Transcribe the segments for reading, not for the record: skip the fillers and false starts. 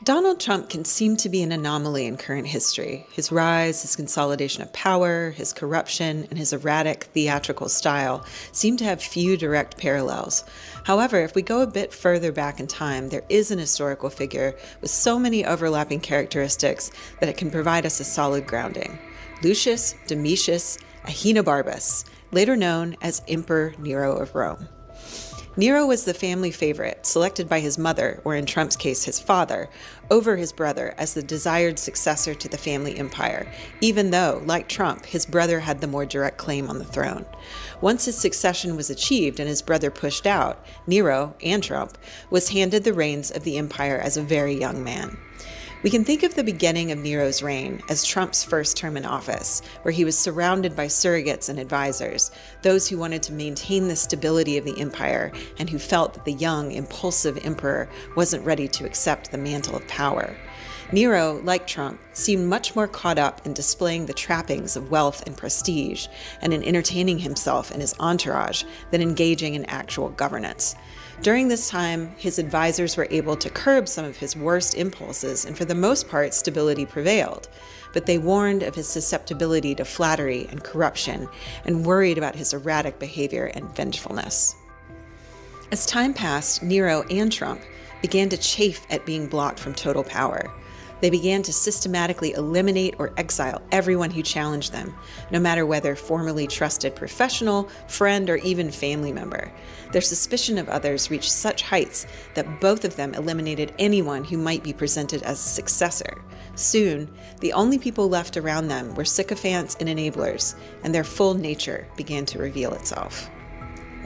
Donald Trump can seem to be an anomaly in current history. His rise, his consolidation of power, his corruption, and his erratic theatrical style seem to have few direct parallels. However, if we go a bit further back in time, there is an historical figure with so many overlapping characteristics that it can provide us a solid grounding. Lucius Domitius Ahenobarbus, later known as Emperor Nero of Rome. Nero was the family favorite, selected by his mother, or in Trump's case his father, over his brother as the desired successor to the family empire, even though, like Trump, his brother had the more direct claim on the throne. Once his succession was achieved and his brother pushed out, Nero, and Trump, was handed the reins of the empire as a very young man. We can think of the beginning of Nero's reign as Trump's first term in office, where he was surrounded by surrogates and advisors, those who wanted to maintain the stability of the empire and who felt that the young, impulsive emperor wasn't ready to accept the mantle of power. Nero, like Trump, seemed much more caught up in displaying the trappings of wealth and prestige and in entertaining himself and his entourage than engaging in actual governance. During this time, his advisors were able to curb some of his worst impulses, and for the most part, stability prevailed. But they warned of his susceptibility to flattery and corruption and worried about his erratic behavior and vengefulness. As time passed, Nero and Trump began to chafe at being blocked from total power. They began to systematically eliminate or exile everyone who challenged them, no matter whether formerly trusted professional, friend, or even family member. Their suspicion of others reached such heights that both of them eliminated anyone who might be presented as a successor. Soon, the only people left around them were sycophants and enablers, and their full nature began to reveal itself.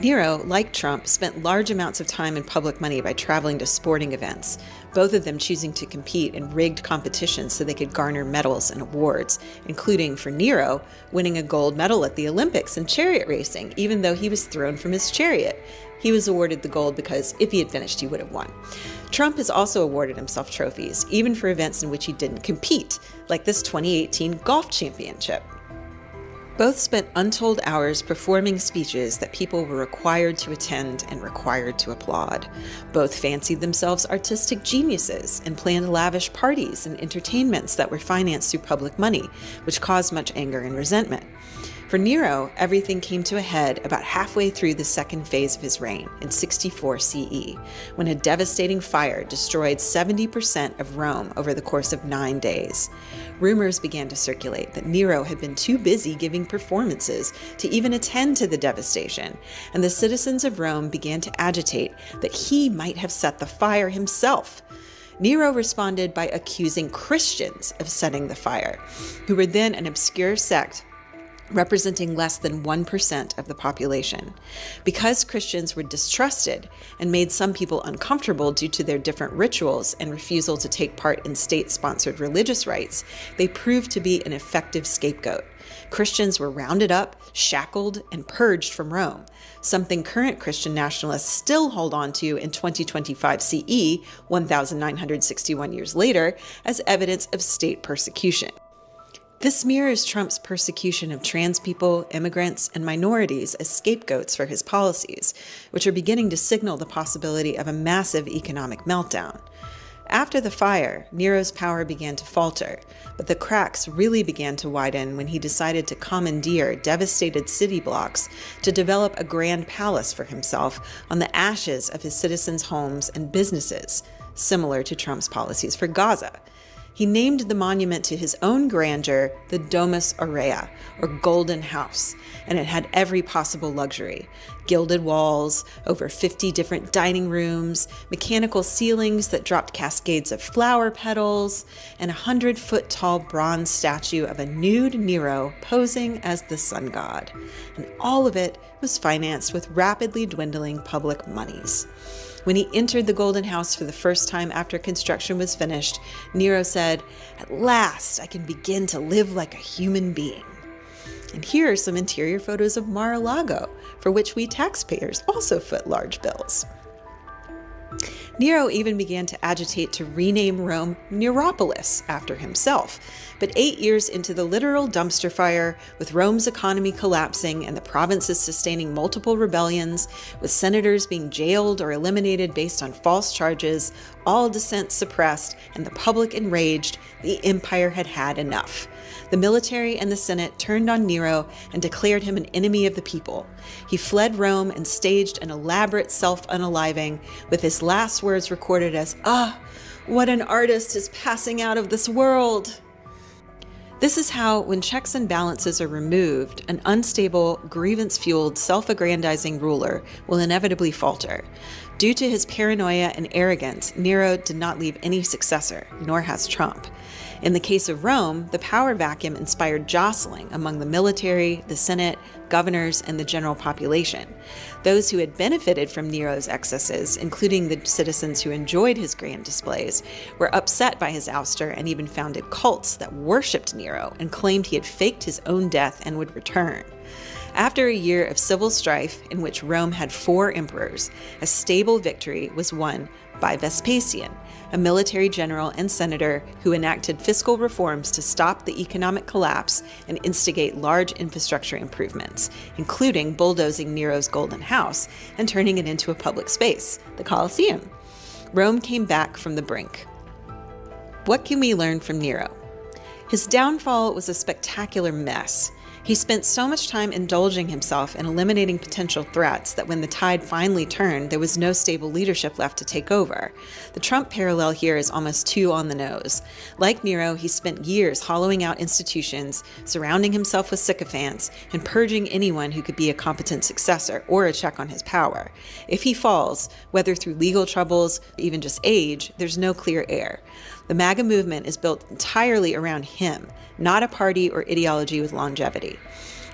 Nero, like Trump, spent large amounts of time and public money by traveling to sporting events, both of them choosing to compete in rigged competitions so they could garner medals and awards, including, for Nero, winning a gold medal at the Olympics in chariot racing, even though he was thrown from his chariot. He was awarded the gold because if he had finished, he would have won. Trump has also awarded himself trophies, even for events in which he didn't compete, like this 2018 golf championship. Both spent untold hours performing speeches that people were required to attend and required to applaud. Both fancied themselves artistic geniuses and planned lavish parties and entertainments that were financed through public money, which caused much anger and resentment. For Nero, everything came to a head about halfway through the second phase of his reign, in 64 CE, when a devastating fire destroyed 70% of Rome over the course of 9 days. Rumors began to circulate that Nero had been too busy giving performances to even attend to the devastation, and the citizens of Rome began to agitate that he might have set the fire himself. Nero responded by accusing Christians of setting the fire, who were then an obscure sect representing less than 1% of the population. Because Christians were distrusted and made some people uncomfortable due to their different rituals and refusal to take part in state-sponsored religious rites, they proved to be an effective scapegoat. Christians were rounded up, shackled, and purged from Rome, something current Christian nationalists still hold on to in 2025 CE, 1,961 years later, as evidence of state persecution. This mirrors Trump's persecution of trans people, immigrants, and minorities as scapegoats for his policies, which are beginning to signal the possibility of a massive economic meltdown. After the fire, Nero's power began to falter, but the cracks really began to widen when he decided to commandeer devastated city blocks to develop a grand palace for himself on the ashes of his citizens' homes and businesses, similar to Trump's policies for Gaza. He named the monument to his own grandeur the Domus Aurea, or Golden House, and it had every possible luxury. Gilded walls, over 50 different dining rooms, mechanical ceilings that dropped cascades of flower petals, and a 100-foot-tall bronze statue of a nude Nero posing as the sun god. And all of it was financed with rapidly dwindling public monies. When he entered the Golden House for the first time after construction was finished, Nero said, "At last, I can begin to live like a human being." And here are some interior photos of Mar-a-Lago, for which we taxpayers also foot large bills. Nero even began to agitate to rename Rome Neropolis after himself. But 8 years into the literal dumpster fire, with Rome's economy collapsing and the provinces sustaining multiple rebellions, with senators being jailed or eliminated based on false charges, all dissent suppressed, and the public enraged, the empire had had enough. The military and the Senate turned on Nero and declared him an enemy of the people. He fled Rome and staged an elaborate self-unaliving, with his last words recorded as, "Ah, what an artist is passing out of this world." This is how, when checks and balances are removed, an unstable, grievance-fueled, self-aggrandizing ruler will inevitably falter. Due to his paranoia and arrogance, Nero did not leave any successor, nor has Trump. In the case of Rome, the power vacuum inspired jostling among the military, the Senate, governors, and the general population. Those who had benefited from Nero's excesses, including the citizens who enjoyed his grand displays, were upset by his ouster and even founded cults that worshipped Nero and claimed he had faked his own death and would return. After a year of civil strife in which Rome had 4 emperors, a stable victory was won by Vespasian, a military general and senator who enacted fiscal reforms to stop the economic collapse and instigate large infrastructure improvements, including bulldozing Nero's Golden House and turning it into a public space, the Colosseum. Rome came back from the brink. What can we learn from Nero? His downfall was a spectacular mess. He spent so much time indulging himself and eliminating potential threats that when the tide finally turned, there was no stable leadership left to take over. The Trump parallel here is almost too on the nose. Like Nero, he spent years hollowing out institutions, surrounding himself with sycophants, and purging anyone who could be a competent successor or a check on his power. If he falls, whether through legal troubles or even just age, there's no clear heir. The MAGA movement is built entirely around him, not a party or ideology with longevity.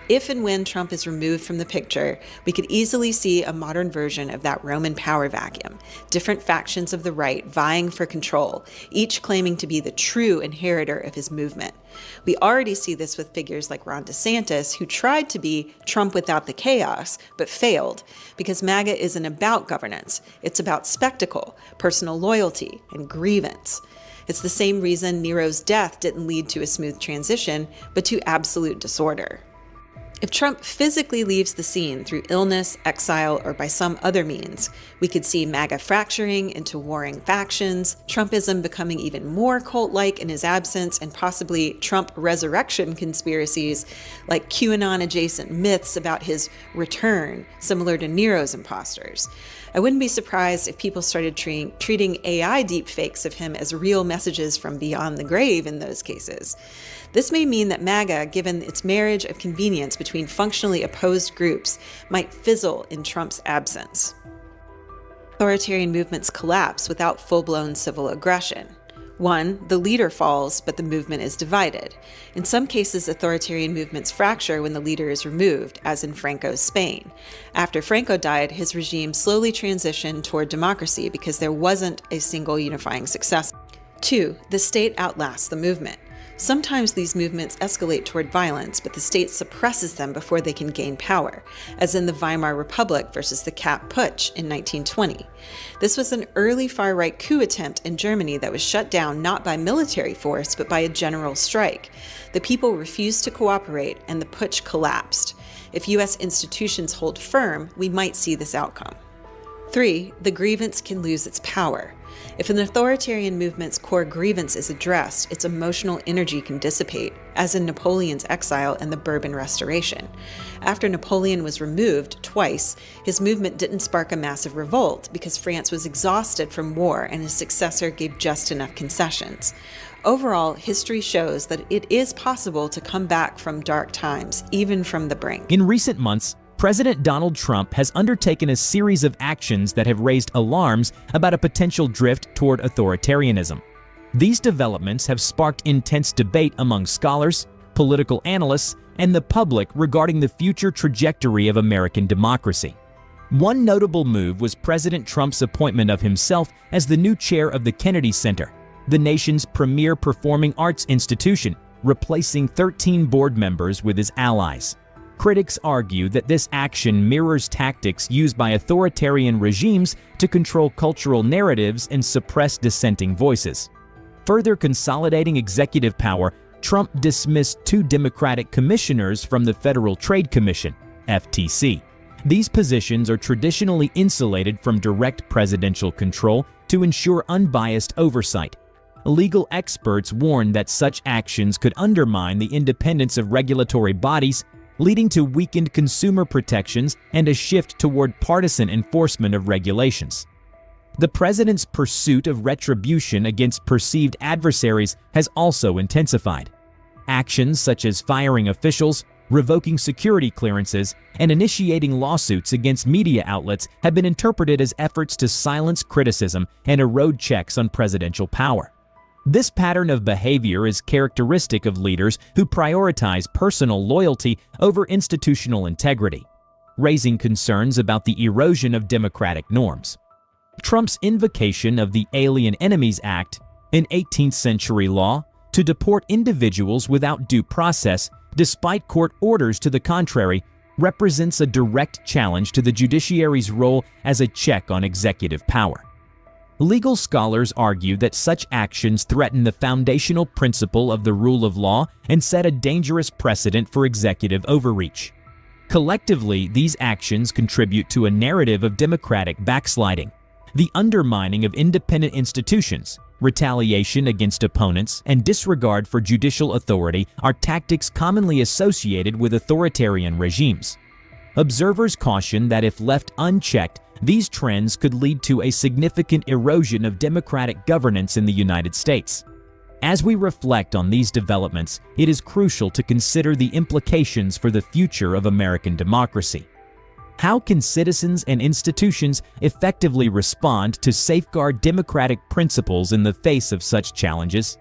If and when Trump is removed from the picture, we could easily see a modern version of that Roman power vacuum, different factions of the right vying for control, each claiming to be the true inheritor of his movement. We already see this with figures like Ron DeSantis, who tried to be Trump without the chaos, but failed, because MAGA isn't about governance. It's about spectacle, personal loyalty, and grievance. It's the same reason Nero's death didn't lead to a smooth transition, but to absolute disorder. If Trump physically leaves the scene through illness, exile, or by some other means, we could see MAGA fracturing into warring factions, Trumpism becoming even more cult-like in his absence, and possibly Trump resurrection conspiracies like QAnon-adjacent myths about his return, similar to Nero's imposters. I wouldn't be surprised if people started treating AI deepfakes of him as real messages from beyond the grave in those cases. This may mean that MAGA, given its marriage of convenience between functionally opposed groups, might fizzle in Trump's absence. Authoritarian movements collapse without full-blown civil aggression. 1, the leader falls, but the movement is divided. In some cases, authoritarian movements fracture when the leader is removed, as in Franco's Spain. After Franco died, his regime slowly transitioned toward democracy because there wasn't a single unifying successor. 2, the state outlasts the movement. Sometimes these movements escalate toward violence, but the state suppresses them before they can gain power, as in the Weimar Republic versus the Kapp Putsch in 1920. This was an early far-right coup attempt in Germany that was shut down not by military force, but by a general strike. The people refused to cooperate, and the putsch collapsed. If U.S. institutions hold firm, we might see this outcome. 3, the grievance can lose its power. If an authoritarian movement's core grievance is addressed, its emotional energy can dissipate, as in Napoleon's exile and the Bourbon Restoration. After Napoleon was removed twice, his movement didn't spark a massive revolt because France was exhausted from war and his successor gave just enough concessions. Overall, history shows that it is possible to come back from dark times, even from the brink. In recent months, President Donald Trump has undertaken a series of actions that have raised alarms about a potential drift toward authoritarianism. These developments have sparked intense debate among scholars, political analysts, and the public regarding the future trajectory of American democracy. One notable move was President Trump's appointment of himself as the new chair of the Kennedy Center, the nation's premier performing arts institution, replacing 13 board members with his allies. Critics argue that this action mirrors tactics used by authoritarian regimes to control cultural narratives and suppress dissenting voices. Further consolidating executive power, Trump dismissed 2 Democratic commissioners from the Federal Trade Commission, FTC. These positions are traditionally insulated from direct presidential control to ensure unbiased oversight. Legal experts warn that such actions could undermine the independence of regulatory bodies, leading to weakened consumer protections and a shift toward partisan enforcement of regulations. The president's pursuit of retribution against perceived adversaries has also intensified. Actions such as firing officials, revoking security clearances, and initiating lawsuits against media outlets have been interpreted as efforts to silence criticism and erode checks on presidential power. This pattern of behavior is characteristic of leaders who prioritize personal loyalty over institutional integrity, raising concerns about the erosion of democratic norms. Trump's invocation of the Alien Enemies Act, an 18th-century law to deport individuals without due process despite court orders to the contrary, represents a direct challenge to the judiciary's role as a check on executive power. Legal scholars argue that such actions threaten the foundational principle of the rule of law and set a dangerous precedent for executive overreach. Collectively, these actions contribute to a narrative of democratic backsliding. The undermining of independent institutions, retaliation against opponents, and disregard for judicial authority are tactics commonly associated with authoritarian regimes. Observers caution that if left unchecked, these trends could lead to a significant erosion of democratic governance in the United States. As we reflect on these developments, it is crucial to consider the implications for the future of American democracy. How can citizens and institutions effectively respond to safeguard democratic principles in the face of such challenges?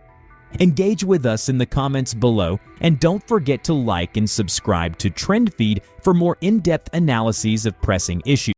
Engage with us in the comments below, and don't forget to like and subscribe to Trend Feed for more in-depth analyses of pressing issues.